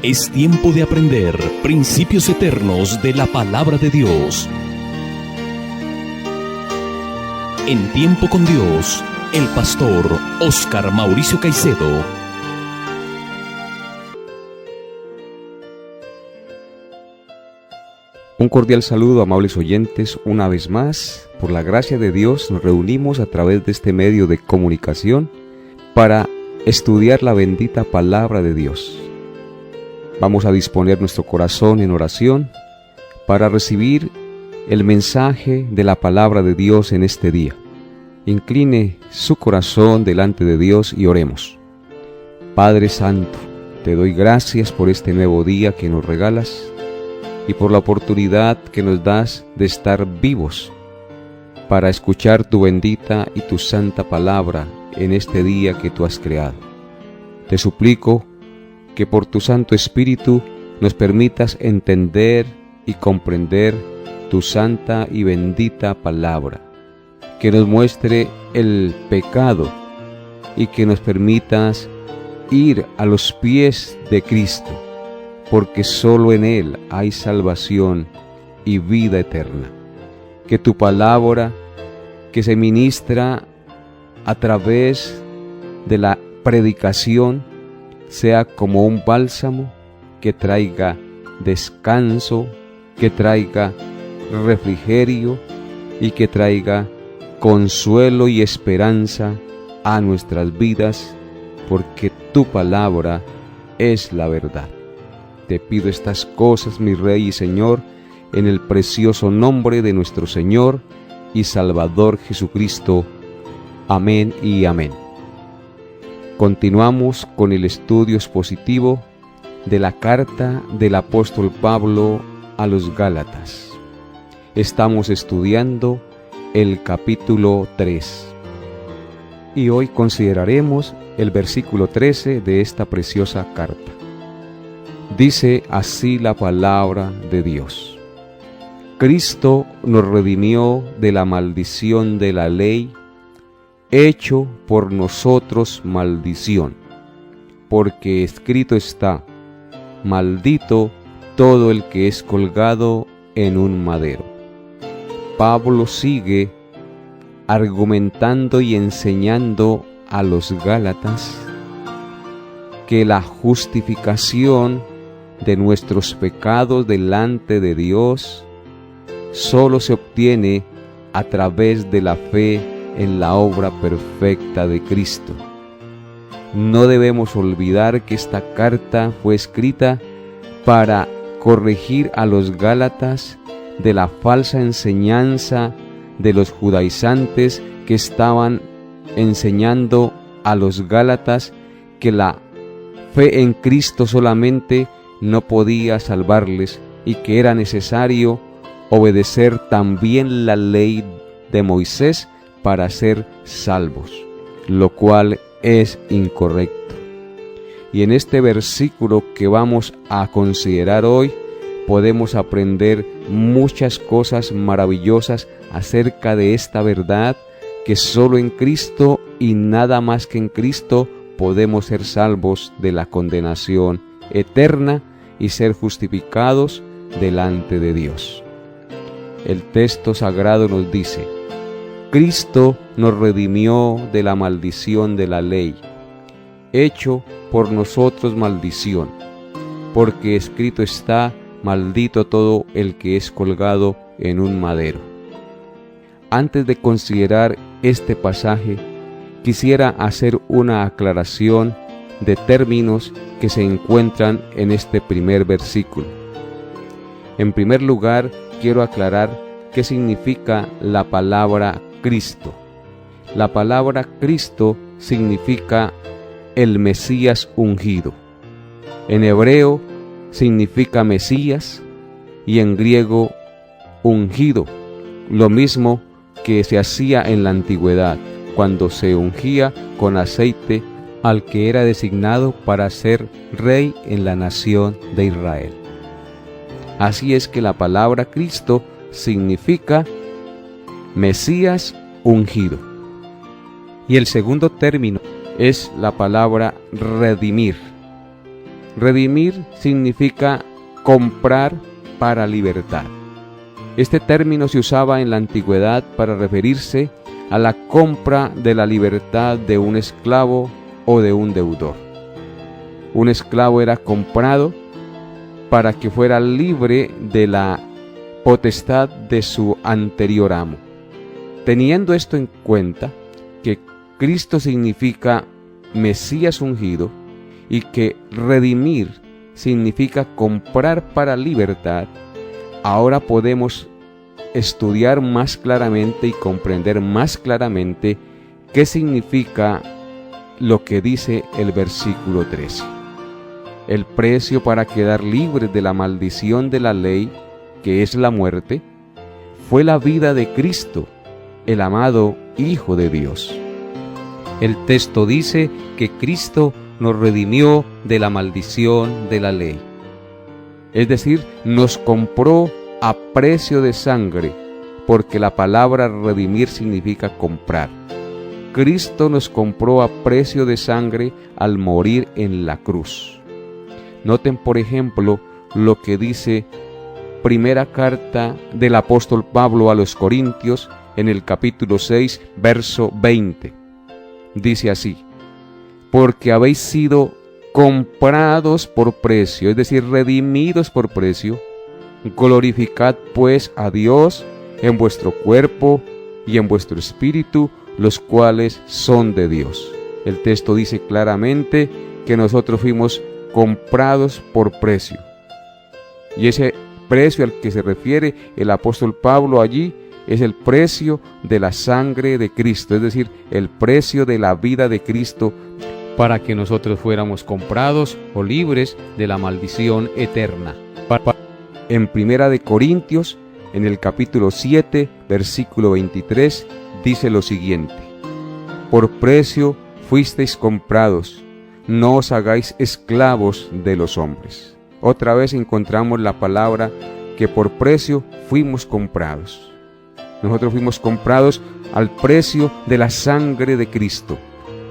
Es tiempo de aprender principios eternos de la palabra de Dios. En Tiempo con Dios, el pastor Óscar Mauricio Caicedo. Un cordial saludo, amables oyentes. Una vez más, por la gracia de Dios, nos reunimos a través de este medio de comunicación para estudiar la bendita palabra de Dios. Vamos a disponer nuestro corazón en oración para recibir el mensaje de la palabra de Dios en este día. Incline su corazón delante de Dios y oremos. Padre Santo, te doy gracias por este nuevo día que nos regalas y por la oportunidad que nos das de estar vivos para escuchar tu bendita y tu santa palabra en este día que tú has creado. Te suplico que por tu Santo Espíritu nos permitas entender y comprender tu santa y bendita palabra, que nos muestre el pecado y que nos permitas ir a los pies de Cristo, porque solo en Él hay salvación y vida eterna. Que tu palabra, que se ministra a través de la predicación, sea como un bálsamo que traiga descanso, que traiga refrigerio y que traiga consuelo y esperanza a nuestras vidas, porque tu palabra es la verdad. Te pido estas cosas, mi Rey y Señor, en el precioso nombre de nuestro Señor y Salvador Jesucristo. Amén y amén. Continuamos con el estudio expositivo de la carta del apóstol Pablo a los Gálatas. Estamos estudiando el capítulo 3 y hoy consideraremos el versículo 13 de esta preciosa carta. Dice así la palabra de Dios: Cristo nos redimió de la maldición de la ley, hecho por nosotros maldición, porque escrito está: maldito todo el que es colgado en un madero. Pablo sigue argumentando y enseñando a los Gálatas que la justificación de nuestros pecados delante de Dios solo se obtiene a través de la fe en la obra perfecta de Cristo. No debemos olvidar que esta carta fue escrita para corregir a los Gálatas de la falsa enseñanza de los judaizantes que estaban enseñando a los Gálatas que la fe en Cristo solamente no podía salvarles y que era necesario obedecer también la ley de Moisés para ser salvos, lo cual es incorrecto. Y en este versículo que vamos a considerar hoy, podemos aprender muchas cosas maravillosas acerca de esta verdad, que solo en Cristo y nada más que en Cristo podemos ser salvos de la condenación eterna y ser justificados delante de Dios. El texto sagrado nos dice: Cristo nos redimió de la maldición de la ley, hecho por nosotros maldición, porque escrito está: maldito todo el que es colgado en un madero. Antes de considerar este pasaje, quisiera hacer una aclaración de términos que se encuentran en este primer versículo. En primer lugar, quiero aclarar qué significa la palabra Cristo. La palabra Cristo significa el Mesías ungido. En hebreo significa Mesías y en griego ungido, lo mismo que se hacía en la antigüedad, cuando se ungía con aceite al que era designado para ser rey en la nación de Israel. Así es que la palabra Cristo significa Mesías ungido. Y el segundo término es la palabra redimir. Redimir significa comprar para libertad. Este término se usaba en la antigüedad para referirse a la compra de la libertad de un esclavo o de un deudor. Un esclavo era comprado para que fuera libre de la potestad de su anterior amo. Teniendo esto en cuenta, que Cristo significa Mesías ungido y que redimir significa comprar para libertad, ahora podemos estudiar más claramente y comprender más claramente qué significa lo que dice el versículo 13. El precio para quedar libres de la maldición de la ley, que es la muerte, fue la vida de Cristo, el amado Hijo de Dios. El texto dice que Cristo nos redimió de la maldición de la ley. Es decir, nos compró a precio de sangre, porque la palabra redimir significa comprar. Cristo nos compró a precio de sangre al morir en la cruz. Noten, por ejemplo, lo que dice primera carta del apóstol Pablo a los Corintios en el capítulo 6, verso 20. Dice así: porque habéis sido comprados por precio, es decir, redimidos por precio. Glorificad pues a Dios en vuestro cuerpo y en vuestro espíritu, los cuales son de Dios. El texto dice claramente que nosotros fuimos comprados por precio. Y ese precio al que se refiere el apóstol Pablo allí es el precio de la sangre de Cristo, es decir, el precio de la vida de Cristo, para que nosotros fuéramos comprados o libres de la maldición eterna. En Primera de Corintios, en el capítulo 7, versículo 23, dice lo siguiente: por precio fuisteis comprados, no os hagáis esclavos de los hombres. Otra vez encontramos la palabra que por precio fuimos comprados. Nosotros fuimos comprados al precio de la sangre de Cristo.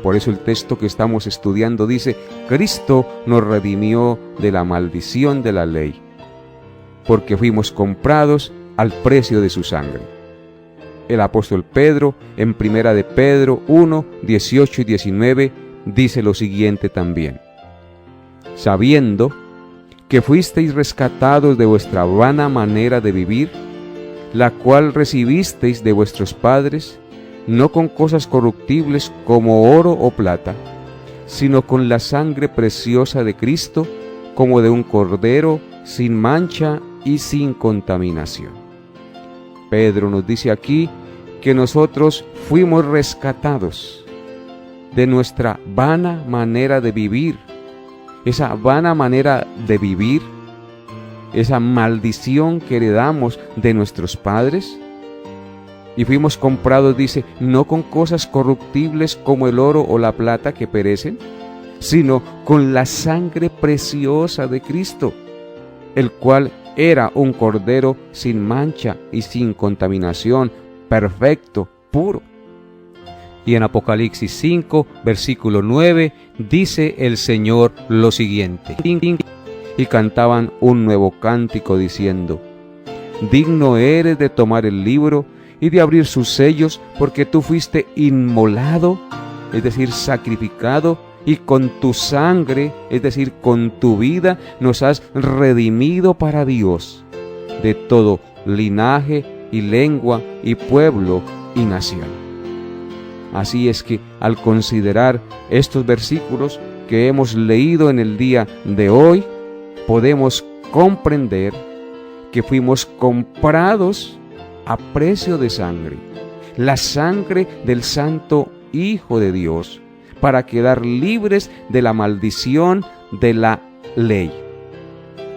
Por eso el texto que estamos estudiando dice: Cristo nos redimió de la maldición de la ley, porque fuimos comprados al precio de su sangre. El apóstol Pedro, en Primera de Pedro 1, 18 y 19, dice lo siguiente también: sabiendo que fuisteis rescatados de vuestra vana manera de vivir, la cual recibisteis de vuestros padres, no con cosas corruptibles como oro o plata, sino con la sangre preciosa de Cristo, como de un cordero sin mancha y sin contaminación. Pedro nos dice aquí que nosotros fuimos rescatados de nuestra vana manera de vivir. Esa vana manera de vivir, esa maldición que heredamos de nuestros padres, y fuimos comprados, dice, no con cosas corruptibles como el oro o la plata que perecen, sino con la sangre preciosa de Cristo, el cual era un cordero sin mancha y sin contaminación, perfecto, puro. Y en Apocalipsis 5, versículo 9, dice el Señor lo siguiente: y cantaban un nuevo cántico diciendo: digno eres de tomar el libro y de abrir sus sellos, porque tú fuiste inmolado, es decir, sacrificado, y con tu sangre, es decir, con tu vida, nos has redimido para Dios de todo linaje y lengua y pueblo y nación. Así es que al considerar estos versículos que hemos leído en el día de hoy, podemos comprender que fuimos comprados a precio de sangre, la sangre del Santo Hijo de Dios, para quedar libres de la maldición de la ley.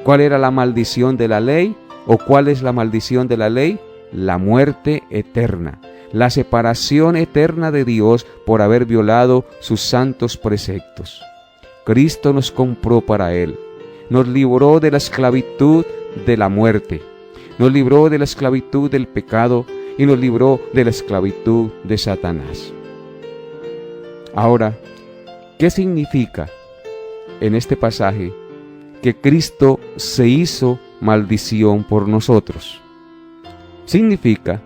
¿Cuál era la maldición de la ley? ¿O cuál es la maldición de la ley? La muerte eterna, la separación eterna de Dios por haber violado sus santos preceptos. Cristo nos compró para Él, nos libró de la esclavitud de la muerte, nos libró de la esclavitud del pecado y nos libró de la esclavitud de Satanás. Ahora, ¿qué significa en este pasaje que Cristo se hizo maldición por nosotros. Significa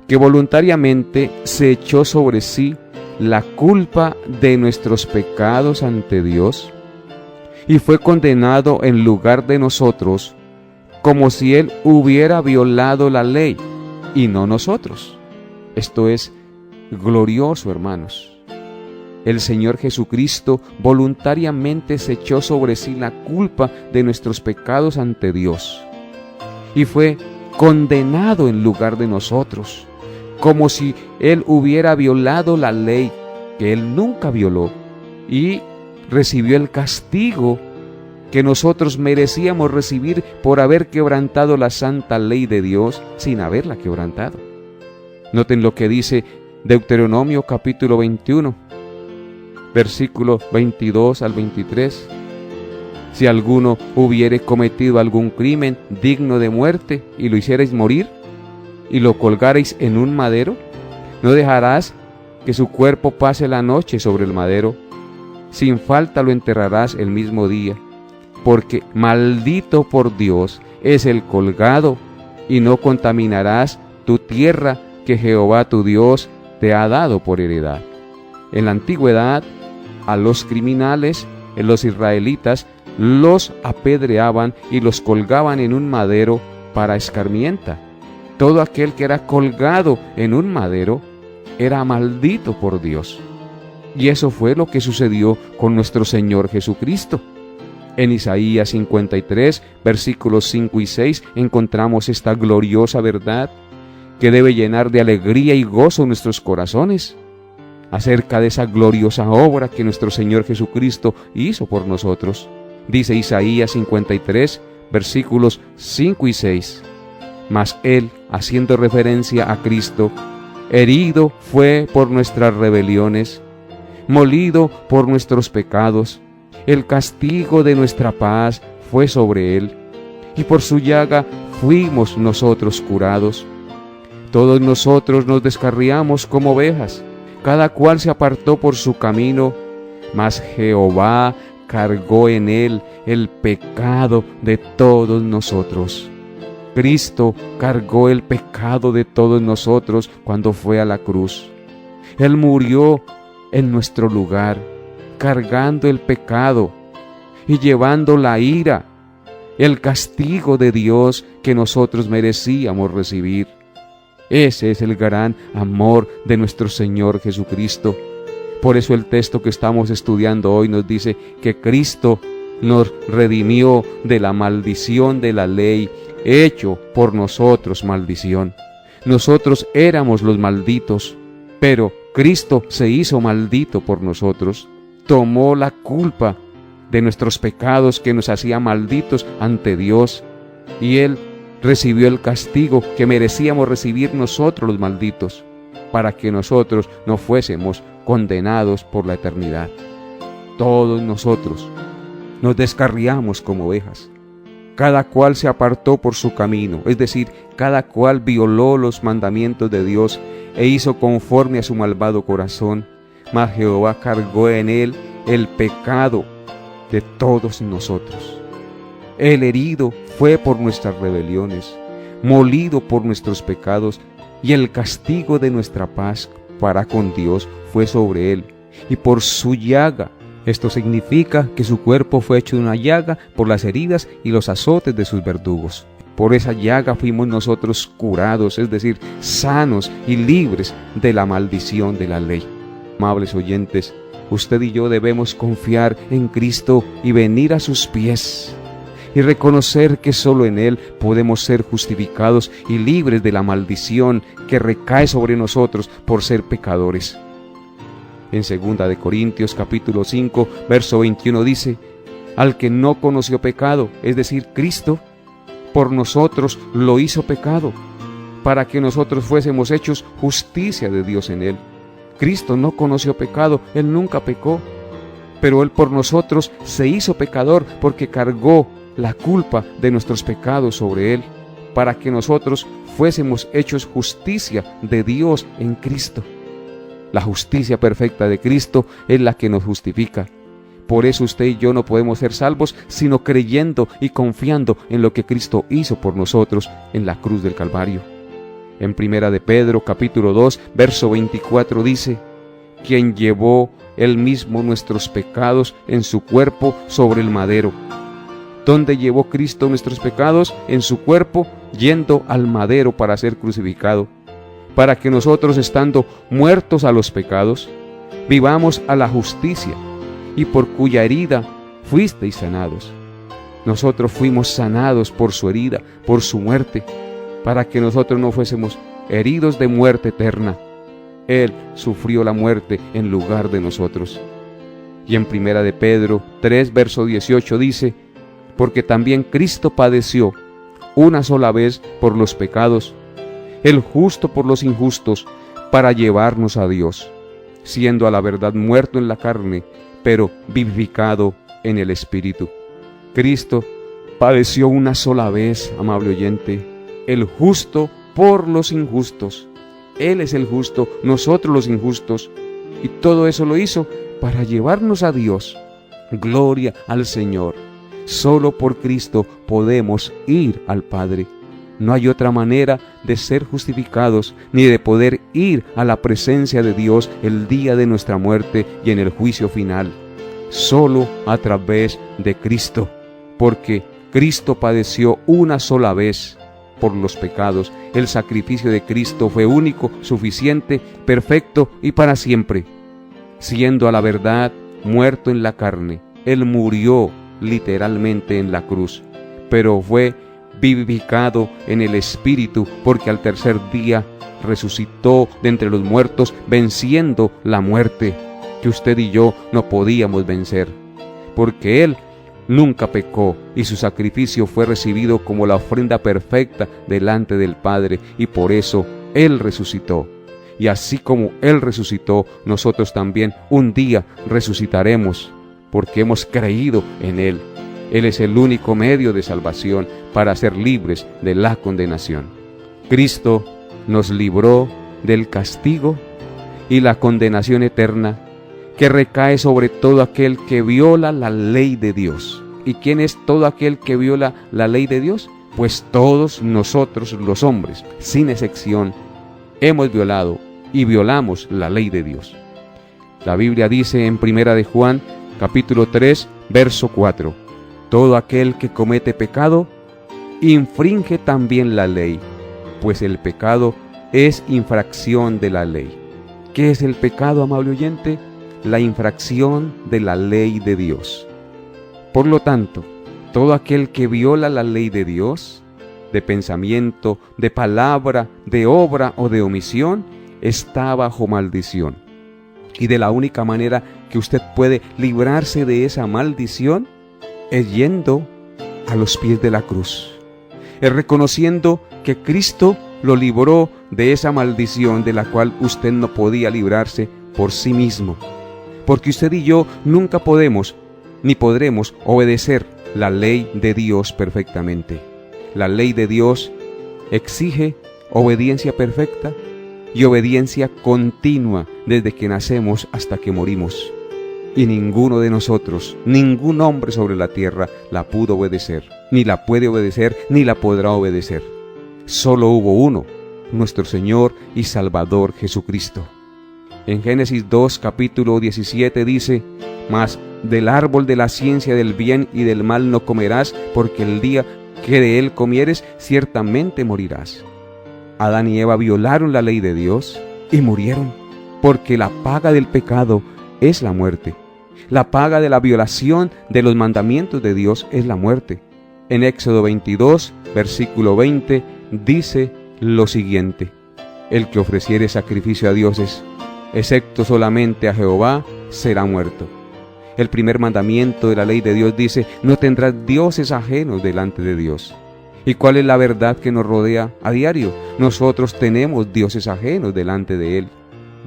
que voluntariamente se echó sobre sí la culpa de nuestros pecados ante Dios y fue condenado en lugar de nosotros, como si Él hubiera violado la ley y no nosotros. Esto es glorioso, hermanos. El Señor Jesucristo voluntariamente se echó sobre sí la culpa de nuestros pecados ante Dios y fue condenado en lugar de nosotros, como si Él hubiera violado la ley que Él nunca violó, y recibió el castigo que nosotros merecíamos recibir por haber quebrantado la santa ley de Dios sin haberla quebrantado. Noten lo que dice Deuteronomio capítulo 21, versículo 22 al 23. Si alguno hubiere cometido algún crimen digno de muerte y lo hicierais morir y lo colgareis en un madero, no dejarás que su cuerpo pase la noche sobre el madero, sin falta lo enterrarás el mismo día, porque maldito por Dios es el colgado, y no contaminarás tu tierra que Jehová tu Dios te ha dado por heredad. En la antigüedad, a los criminales, los israelitas, los apedreaban y los colgaban en un madero para escarmienta. Todo aquel que era colgado en un madero era maldito por Dios. Y eso fue lo que sucedió con nuestro Señor Jesucristo. En Isaías 53, versículos 5 y 6, encontramos esta gloriosa verdad que debe llenar de alegría y gozo nuestros corazones, acerca de esa gloriosa obra que nuestro Señor Jesucristo hizo por nosotros. Dice Isaías 53, versículos 5 y 6. Mas Él, haciendo referencia a Cristo, herido fue por nuestras rebeliones, molido por nuestros pecados. El castigo de nuestra paz fue sobre Él, y por su llaga fuimos nosotros curados. Todos nosotros nos descarriamos como ovejas, cada cual se apartó por su camino, mas Jehová cargó en Él el pecado de todos nosotros. Cristo cargó el pecado de todos nosotros cuando fue a la cruz. Él murió en nuestro lugar, cargando el pecado y llevando la ira, el castigo de Dios que nosotros merecíamos recibir. Ese es el gran amor de nuestro Señor Jesucristo. Por eso el texto que estamos estudiando hoy nos dice que Cristo nos redimió de la maldición de la ley, hecho por nosotros maldición. Nosotros éramos los malditos, pero Cristo se hizo maldito por nosotros. Tomó la culpa de nuestros pecados que nos hacía malditos ante Dios, y Él recibió el castigo que merecíamos recibir nosotros los malditos, para que nosotros no fuésemos condenados por la eternidad. Todos nosotros nos descarriamos como ovejas. Cada cual se apartó por su camino, es decir, cada cual violó los mandamientos de Dios e hizo conforme a su malvado corazón, mas Jehová cargó en Él el pecado de todos nosotros. El herido fue por nuestras rebeliones, molido por nuestros pecados, y el castigo de nuestra paz para con Dios fue sobre Él, y por su llaga. Esto significa que su cuerpo fue hecho una llaga por las heridas y los azotes de sus verdugos. Por esa llaga fuimos nosotros curados, es decir, sanos y libres de la maldición de la ley. Amables oyentes, usted y yo debemos confiar en Cristo y venir a sus pies y reconocer que solo en Él podemos ser justificados y libres de la maldición que recae sobre nosotros por ser pecadores. En 2 Corintios capítulo 5, verso 21 dice: al que no conoció pecado, es decir, Cristo, por nosotros lo hizo pecado, para que nosotros fuésemos hechos justicia de Dios en Él. Cristo no conoció pecado, Él nunca pecó, pero Él por nosotros se hizo pecador porque cargó la culpa de nuestros pecados sobre Él, para que nosotros fuésemos hechos justicia de Dios en Cristo. La justicia perfecta de Cristo es la que nos justifica, Por eso usted y yo no podemos ser salvos, sino creyendo y confiando en lo que Cristo hizo por nosotros en la cruz del Calvario. En Primera de Pedro, capítulo 2, verso 24 dice: quien llevó él mismo nuestros pecados en su cuerpo sobre el madero. ¿Dónde llevó Cristo nuestros pecados? En su cuerpo, yendo al madero para ser crucificado, para que nosotros, estando muertos a los pecados, vivamos a la justicia, y por cuya herida fuisteis sanados. Nosotros fuimos sanados por su herida, por su muerte, para que nosotros no fuésemos heridos de muerte eterna. Él sufrió la muerte en lugar de nosotros. Y en Primera de Pedro 3, verso 18 dice: porque también Cristo padeció una sola vez por los pecados, el justo por los injustos, para llevarnos a Dios, siendo a la verdad muerto en la carne, pero vivificado en el Espíritu. Cristo padeció una sola vez, amable oyente, el justo por los injustos. Él es el justo, nosotros los injustos, y todo eso lo hizo para llevarnos a Dios. Gloria al Señor. Solo por Cristo podemos ir al Padre. No hay otra manera de ser justificados, ni de poder ir a la presencia de Dios el día de nuestra muerte y en el juicio final. Solo a través de Cristo, porque Cristo padeció una sola vez por los pecados. El sacrificio de Cristo fue único, suficiente, perfecto y para siempre. Siendo a la verdad muerto en la carne, Él murió literalmente en la cruz, pero fue vivificado en el Espíritu, porque al tercer día resucitó de entre los muertos, venciendo la muerte que usted y yo no podíamos vencer, porque Él nunca pecó y su sacrificio fue recibido como la ofrenda perfecta delante del Padre, y por eso Él resucitó. Y así como Él resucitó, nosotros también un día resucitaremos, porque hemos creído en Él. Él es el único medio de salvación para ser libres de la condenación. Cristo nos libró del castigo y la condenación eterna que recae sobre todo aquel que viola la ley de Dios. ¿Y quién es todo aquel que viola la ley de Dios? Pues todos nosotros los hombres, sin excepción, hemos violado y violamos la ley de Dios. La Biblia dice en Primera de Juan, capítulo 3, verso 4: todo aquel que comete pecado, infringe también la ley, pues el pecado es infracción de la ley. ¿Qué es el pecado, amable oyente? La infracción de la ley de Dios. Por lo tanto, todo aquel que viola la ley de Dios, de pensamiento, de palabra, de obra o de omisión, está bajo maldición. Y de la única manera que usted puede librarse de esa maldición es yendo a los pies de la cruz, es reconociendo que Cristo lo libró de esa maldición de la cual usted no podía librarse por sí mismo, porque usted y yo nunca podemos ni podremos obedecer la ley de Dios perfectamente. La ley de Dios exige obediencia perfecta y obediencia continua desde que nacemos hasta que morimos. Y ninguno de nosotros, ningún hombre sobre la tierra la pudo obedecer, ni la puede obedecer, ni la podrá obedecer. Solo hubo uno, nuestro Señor y Salvador Jesucristo. En Génesis 2, capítulo 17 dice: mas del árbol de la ciencia del bien y del mal no comerás, porque el día que de él comieres, ciertamente morirás. Adán y Eva violaron la ley de Dios y murieron, porque la paga del pecado es la muerte. La paga de la violación de los mandamientos de Dios es la muerte. En Éxodo 22, versículo 20, dice lo siguiente: el que ofreciere sacrificio a dioses, excepto solamente a Jehová, será muerto. El primer mandamiento de la ley de Dios dice: no tendrás dioses ajenos delante de Dios. ¿Y cuál es la verdad que nos rodea a diario? Nosotros tenemos dioses ajenos delante de Él.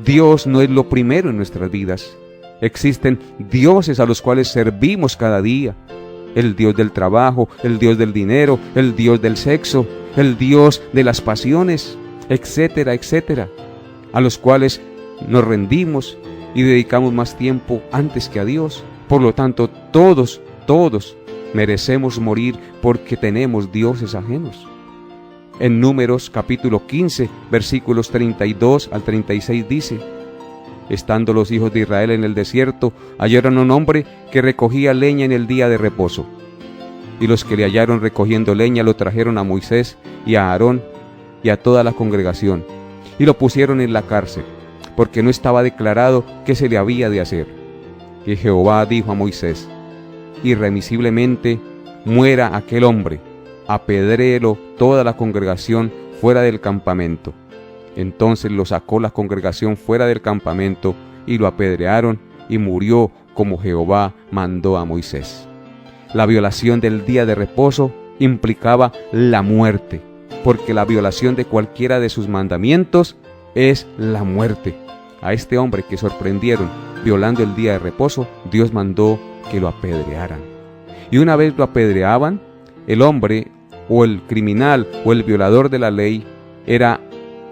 Dios no es lo primero en nuestras vidas. Existen dioses a los cuales servimos cada día: el Dios del trabajo, el Dios del dinero, el Dios del sexo, el Dios de las pasiones, etcétera, etcétera, a los cuales nos rendimos y dedicamos más tiempo antes que a Dios. Por lo tanto, todos merecemos morir porque tenemos dioses ajenos. En Números capítulo 15, versículos 32 al 36 dice: estando los hijos de Israel en el desierto, hallaron a un hombre que recogía leña en el día de reposo. Y los que le hallaron recogiendo leña lo trajeron a Moisés y a Aarón y a toda la congregación, y lo pusieron en la cárcel, porque no estaba declarado qué se le había de hacer. Y Jehová dijo a Moisés: irremisiblemente muera aquel hombre, apedréelo toda la congregación fuera del campamento. Entonces lo sacó la congregación fuera del campamento y lo apedrearon, y murió como Jehová mandó a Moisés. La violación del día de reposo implicaba la muerte, porque la violación de cualquiera de sus mandamientos es la muerte. A este hombre que sorprendieron violando el día de reposo, Dios mandó que lo apedrearan. Y una vez lo apedreaban, el hombre o el criminal o el violador de la ley era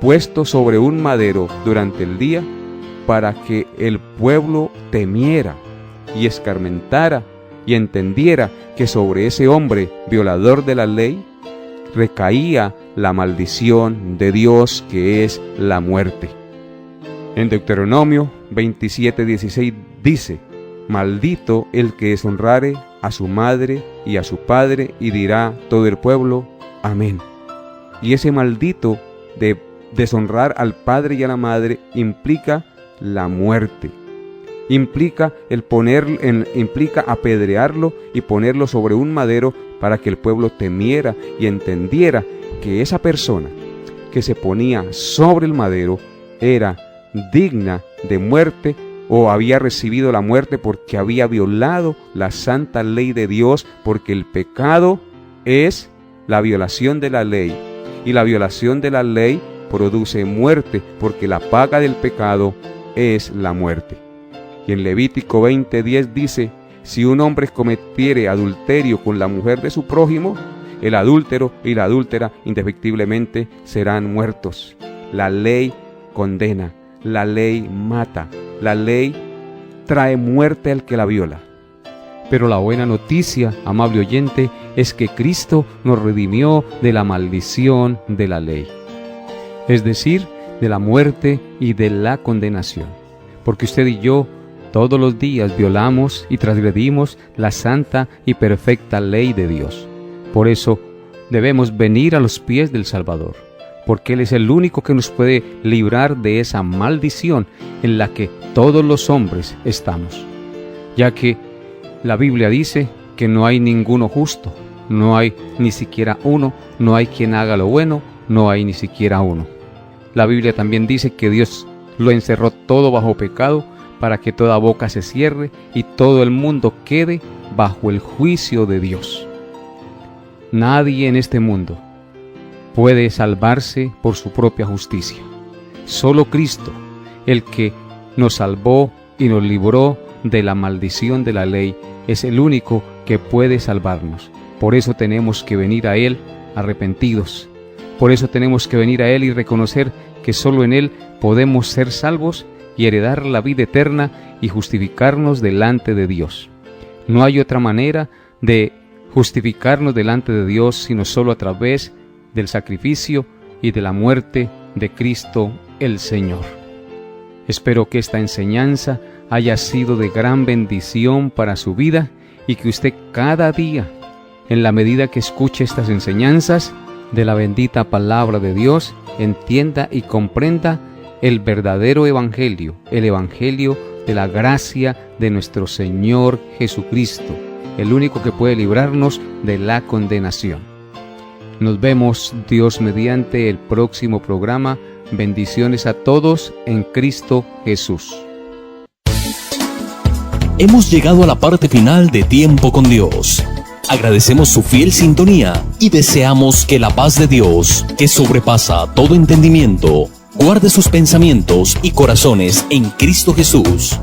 puesto sobre un madero durante el día para que el pueblo temiera y escarmentara y entendiera que sobre ese hombre violador de la ley recaía la maldición de Dios, que es la muerte. En Deuteronomio 27:16 dice: maldito el que deshonrare a su madre y a su padre, y dirá todo el pueblo, amén. Y ese maldito de deshonrar al padre y a la madre implica la muerte. Implica apedrearlo y ponerlo sobre un madero para que el pueblo temiera y entendiera que esa persona que se ponía sobre el madero era digna de muerte, o había recibido la muerte porque había violado la santa ley de Dios, porque el pecado es la violación de la ley, y la violación de la ley produce muerte, porque la paga del pecado es la muerte. Y en Levítico 20:10 dice: si un hombre cometiere adulterio con la mujer de su prójimo, el adúltero y la adúltera indefectiblemente serán muertos. La ley condena, la ley mata, la ley trae muerte al que la viola. Pero la buena noticia, amable oyente, es que Cristo nos redimió de la maldición de la ley, es decir, de la muerte y de la condenación. Porque usted y yo todos los días violamos y transgredimos la santa y perfecta ley de Dios. Por eso debemos venir a los pies del Salvador, porque Él es el único que nos puede librar de esa maldición en la que todos los hombres estamos. Ya que la Biblia dice que no hay ninguno justo, no hay ni siquiera uno, no hay quien haga lo bueno, no hay ni siquiera uno. La Biblia también dice que Dios lo encerró todo bajo pecado para que toda boca se cierre y todo el mundo quede bajo el juicio de Dios. Nadie en este mundo puede salvarse por su propia justicia. Solo Cristo, el que nos salvó y nos libró de la maldición de la ley, es el único que puede salvarnos. Por eso tenemos que venir a Él arrepentidos. Por eso tenemos que venir a Él y reconocer que solo en Él podemos ser salvos y heredar la vida eterna y justificarnos delante de Dios. No hay otra manera de justificarnos delante de Dios sino solo a través del sacrificio y de la muerte de Cristo el Señor. Espero que esta enseñanza haya sido de gran bendición para su vida y que usted cada día, en la medida que escuche estas enseñanzas de la bendita palabra de Dios, entienda y comprenda el verdadero evangelio, el evangelio de la gracia de nuestro Señor Jesucristo, el único que puede librarnos de la condenación. Nos vemos, Dios mediante, el próximo programa. Bendiciones a todos en Cristo Jesús. Hemos llegado a la parte final de Tiempo con Dios. Agradecemos su fiel sintonía y deseamos que la paz de Dios, que sobrepasa todo entendimiento, guarde sus pensamientos y corazones en Cristo Jesús.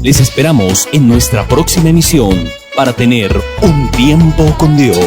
Les esperamos en nuestra próxima emisión para tener un tiempo con Dios.